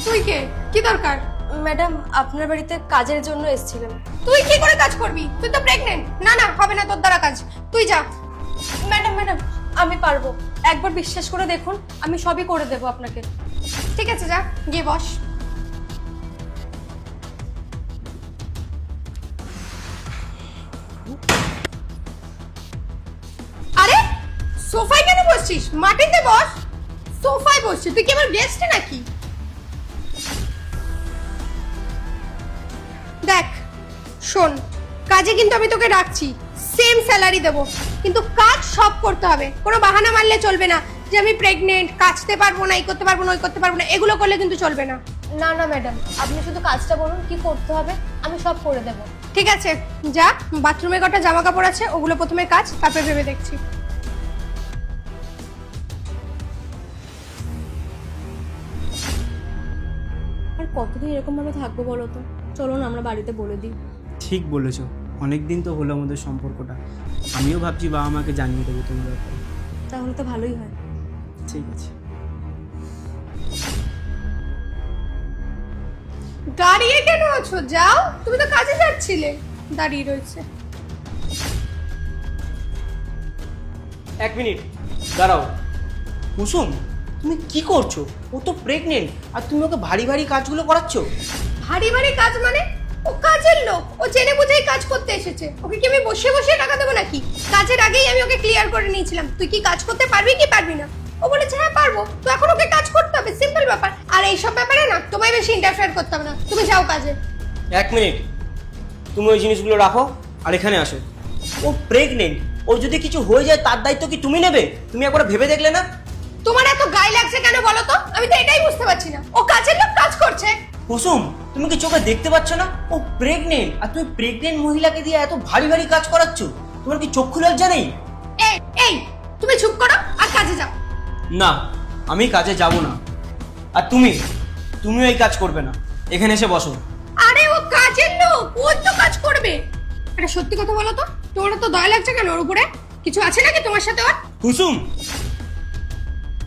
তুই কে? কি দরকার? ম্যাডাম আপনার বাড়িতে কাজের জন্য এসেছিলাম। তুই কি করে কাজ করবি? তুই তো প্রেগনেন্ট। না না, হবে না তোর দ্বারা কাজ। তুই যা। ম্যাডাম ম্যাডাম আমি পারবো, একবার বিশ্বাস করে দেখুন, আমি সবই করে দেবো আপনাকে। ঠিক আছে, যা গিয়ে বস। আরে সোফায় কেন বসছিস? মাটিতে বস। সোফায় বসছিস? তুই কি আমার গেস্ট নাকি? দেখ শোন, কাজে কিন্তু আমি তোকে রাখছি, সেম স্যালারি দেবো, কিন্তু কাজ সব করতে হবে। কোনো বাহানা মারলে চলবে না যে আমি প্রেগনেন্ট, কাজতে পারবো না, এই করতে পারবো না, ওই করতে পারবো না, এগুলো করলে কিন্তু চলবে না। না না ম্যাডাম, আপনি শুধু কাজটা বলুন কি করতে হবে, আমি সব করে দেবো। ঠিক আছে, যা বাথরুমে কটা জামা কাপড় আছে ওগুলো প্রথমে কাচ, তারপরে ভেবে দেখছি। আর কতদিন এরকম ভাবে থাকবো বলো তো? চলো না আমরা বাড়িতে বলে দিই। ঠিক বলেছো, অনেক দিন তো হলো আমাদের সম্পর্কটা। আমিও ভাবছি বাবা মাকে জানিয়ে দেবো তোমার ব্যাপারে। তাহলে তো ভালোই হয়। ঠিক আছে। দাঁড়িয়ে কেন আছো? যাও, তুমি তো কাজে যাচ্ছিলে। দাঁড়িয়ে রয়েছে। এক মিনিট দাঁড়াও। কুসুম, তুমি কি করছো? ও তো প্রেগনেন্ট আর তুমি ওকে ভারী ভারী কাজগুলো করাচ্ছ। ভারী ভারী কাজ মানে? ও কাজের লোক, ও জেনে বুঝেই কাজ করতে এসেছে। ওকে কি আমি বসে বসে টাকা দেবো নাকি? কাজের আগেই আমি ওকে ক্লিয়ার করে নিয়েছিলাম তুই কি কাজ করতে পারবি কি পারবি না। ও বলেছে হ্যাঁ পারবো, তো এখন ওকে কাজ করতে হবে, সিম্পল ব্যাপার। আর এইসব ব্যাপারে না তোমায় বেশি ইন্টারফেয়ার করতে হবে না, তুমি যাও কাজে। এক মিনিট, তুমি ওই জিনিসগুলো রাখো আর এখানে আসো। ও প্রেগনেন্ট, ওর যদি কিছু হয়ে যায় তার দায়িত্ব কি তুমি নেবে? তুমি একবার ভেবে দেখলে না? তোমার এত গায়ে লাগছে কেন বলো তো? আমি তো এটাই বুঝতে পারছি না। ও কাজের লোক, কাজ করছে। কুসুম, তুমি কি চোখে দেখতে পাচ্ছ না ও প্রেগনেন্ট? আর তুমি প্রেগনেন্ট মহিলাকে দিয়ে এত ভারী ভারী কাজ করাচ্ছ? তোমার কি চক্ষু লজ্জা নেই? এই এই তুমি চুপ করো আর কাজে যাও। না, আমি কাজে যাব না। আর তুমিও এই কাজ করবে না। এখানে এসে বসো। আরে ও কাজের লোক, ও তো কাজ করবে। আরে সত্যি কথা বলো তো, তোমার তো দয়া লাগছে কেন ওর উপরে? কিছু আছে নাকি তোমার সাথে ওর? কুসুম,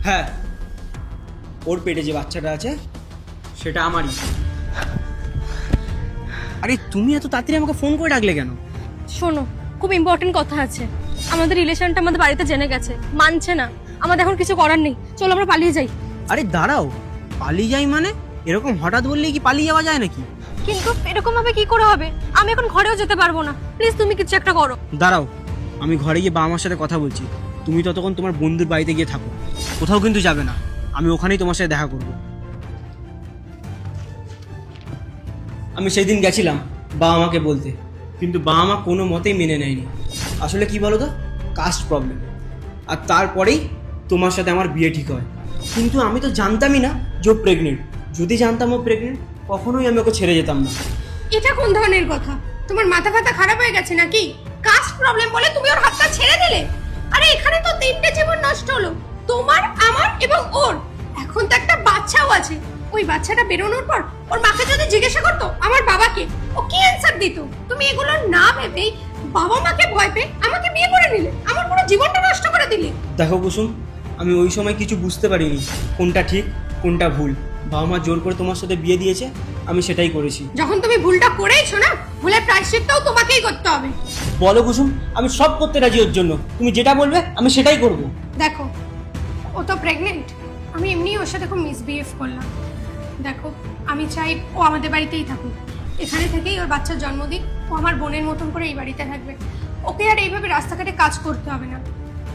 হ্যাঁ, ওর পেটে যে বাচ্চাটা আছে সেটা আমারই। আরে তুমি এত তাড়াতাড়ি আমাকে ফোন করে ডাকলে কেন? শোনো, খুব ইম্পর্টেন্ট কথা আছে। আমাদের রিলেশনটা আমাদের বাড়িতে জেনে গেছে, মানছে না। আমাদের এখন কিছু করার নেই, চলো আমরা পালিয়ে যাই। আরে দাঁড়াও, পালিয়ে যাই মানে? এরকম হঠাৎ বললেই কি পালিয়ে যাওয়া যায় নাকি? কিন্তু এরকম ভাবে কি করে হবে? আমি এখন ঘরেও যেতে পারবো না, প্লিজ তুমি কিছু একটা করো। দাঁড়াও, আমি ঘরে গিয়ে বাবা মার সাথে কথা বলছি। তুমি ততক্ষণ তোমার বন্ধুর বাড়িতে গিয়ে থাকো, কোথাও কিন্তু যাবে না। আমি ওখানেই তোমার সাথে দেখা করব। আমি সেই দিন গেছিলাম বাবা মাকে বলতে, কিন্তু বাবা মা কোনো মতেই মেনে নেয়নি। আসলে কি বলো তো, কাস্ট প্রবলেম। আর তারপরেই তোমার সাথে আমার বিয়ে ঠিক হয়। কিন্তু আমি তো জানতামই না যে ও প্রেগনেন্ট। যদি জানতাম ও প্রেগনেন্ট, কখনোই আমি ওকে ছেড়ে যেতাম না। এটা কোন ধরনের কথা? তোমার মাথা ফাতা খারাপ হয়ে গেছে নাকি? কাস্ট প্রবলেম বলে তুমি ওর হাতটা ছেড়ে দিলে? আরে এখানে তো তিনটে জীবন নষ্ট হলো, তোমার, আমার এবং ওর। এখন তো একটা বাচ্চাও আছে। ওই বাচ্চাটা বেরোনোর পর ওর মাকে যদি জিজ্ঞাসা করতো আমার বাবাকে, ও কি অ্যান্সার দিত? তুমি এগুলো না ভেবেই বাবা মাকে ভয় পেয়ে আমাকে বিয়ে করে নিলে, আমার পুরো জীবনটা নষ্ট করে দিলে। দেখো কুসুম, আমি ওই সময় কিছু বুঝতে পারিনি কোনটা ঠিক কোনটা ভুল। বাবা মা জোর করে তোমার সাথে বিয়ে দিয়েছে, আমি সেটাই করেছি। যখন তুমি ভুলটা করেইছো না, ভুলের প্রায়শ্চিত্তও তোমাকেই করতে হবে। বলো কুসুম, আমি সব করতে রাজি ওর জন্য। তুমি যেটা বলবে আমি সেটাই করব। দেখো, ও তো প্রেগনেন্ট, আমি এমনি ওর সাথে খুব মিসবিহেভ করলাম। দেখো, আমি চাই ও আমাদের বাড়িতেই থাকুক, এখানে থেকেই ওর বাচ্চার জন্ম দিক। ও আমার বোনের মতন করে এই বাড়িতে থাকবে। ওকে আর এইভাবে রাস্তাঘাটে কাজ করতে হবে না।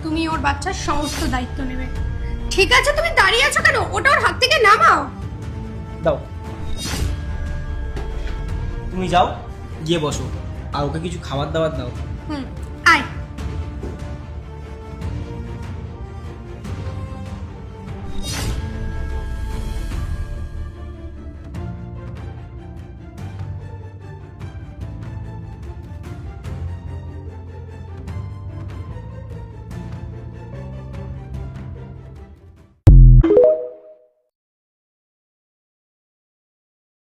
তুমি ওর বাচ্চার সমস্ত দায়িত্ব নেবে। ঠিক আছে, তুমি দাঁড়িয়ে আছো কেন? ওটা ওর হাত থেকে নামাও। দাও, তুমি যাও গিয়ে বসো আর ওকে কিছু খাবার দাবার দাও।